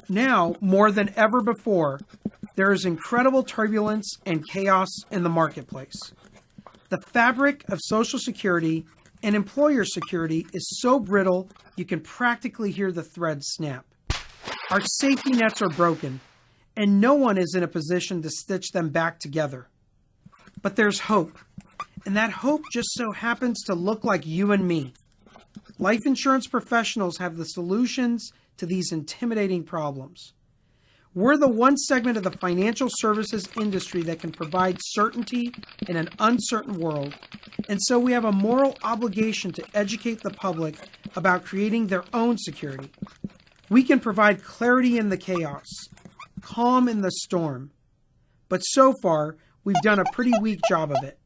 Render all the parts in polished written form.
Now, more than ever before, there is incredible turbulence and chaos in the marketplace. The fabric of Social Security and employer security is so brittle you can practically hear the threads snap. Our safety nets are broken, and no one is in a position to stitch them back together. But there's hope, and that hope just so happens to look like you and me. Life insurance professionals have the solutions to these intimidating problems. We're the one segment of the financial services industry that can provide certainty in an uncertain world, and so we have a moral obligation to educate the public about creating their own security. We can provide clarity in the chaos, calm in the storm, but so far, we've done a pretty weak job of it.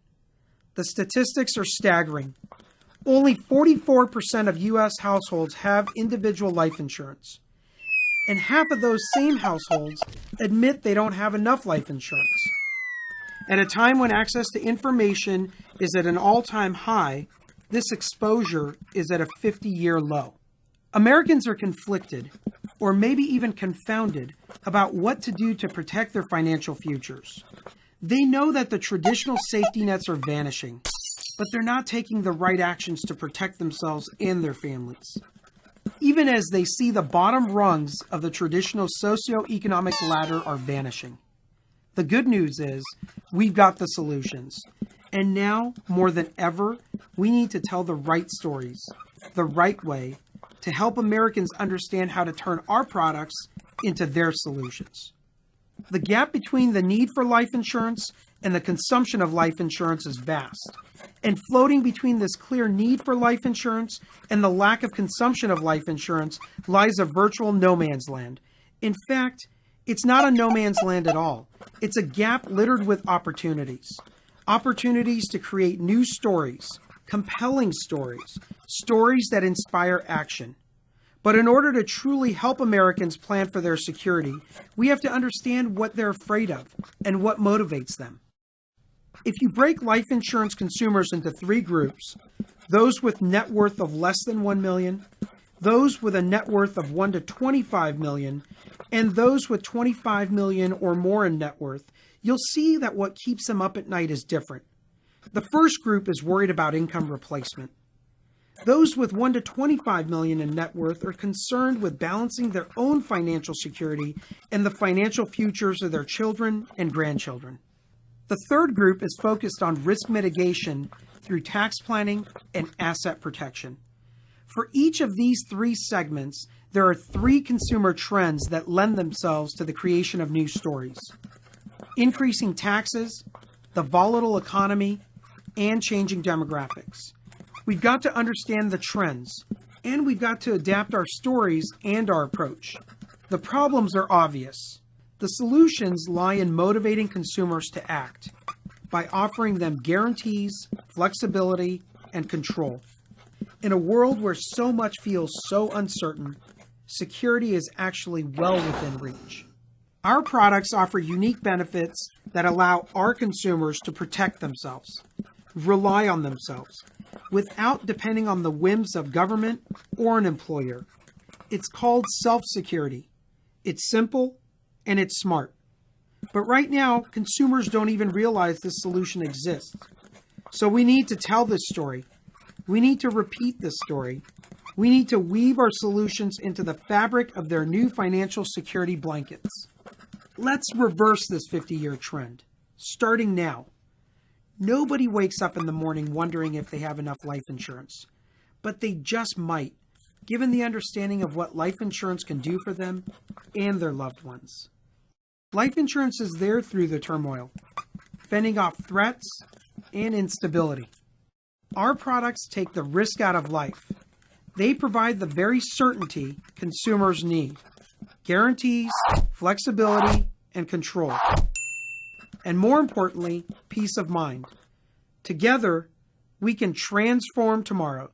The statistics are staggering. Only 44% of U.S. households have individual life insurance. And half of those same households admit they don't have enough life insurance. At a time when access to information is at an all-time high, this exposure is at a 50-year low. Americans are conflicted, or maybe even confounded, about what to do to protect their financial futures. They know that the traditional safety nets are vanishing, but they're not taking the right actions to protect themselves and their families. Even as they see the bottom rungs of the traditional socioeconomic ladder are vanishing. The good news is we've got the solutions. And now, more than ever, we need to tell the right stories, the right way, to help Americans understand how to turn our products into their solutions. The gap between the need for life insurance and the consumption of life insurance is vast. And floating between this clear need for life insurance and the lack of consumption of life insurance lies a virtual no man's land. In fact, it's not a no man's land at all. It's a gap littered with opportunities. Opportunities to create new stories, compelling stories, stories that inspire action. But in order to truly help Americans plan for their security, we have to understand what they're afraid of and what motivates them. If you break life insurance consumers into three groups, those with net worth of less than $1 million, those with a net worth of $1 to $25 million, and those with $25 million or more in net worth, you'll see that what keeps them up at night is different. The first group is worried about income replacement. Those with $1 to $25 million in net worth are concerned with balancing their own financial security and the financial futures of their children and grandchildren. The third group is focused on risk mitigation through tax planning and asset protection. For each of these three segments, there are three consumer trends that lend themselves to the creation of new stories: increasing taxes, the volatile economy, and changing demographics. We've got to understand the trends, and we've got to adapt our stories and our approach. The problems are obvious. The solutions lie in motivating consumers to act by offering them guarantees, flexibility, and control. In a world where so much feels so uncertain, security is actually well within reach. Our products offer unique benefits that allow our consumers to protect themselves, rely on themselves, without depending on the whims of government or an employer. It's called self-security. It's simple and it's smart. But right now, consumers don't even realize this solution exists. So we need to tell this story. We need to repeat this story. We need to weave our solutions into the fabric of their new financial security blankets. Let's reverse this 50-year trend, starting now. Nobody wakes up in the morning wondering if they have enough life insurance, but they just might, given the understanding of what life insurance can do for them and their loved ones. Life insurance is there through the turmoil, fending off threats and instability. Our products take the risk out of life. They provide the very certainty consumers need: guarantees, flexibility, and control. And more importantly, peace of mind. Together, we can transform tomorrow.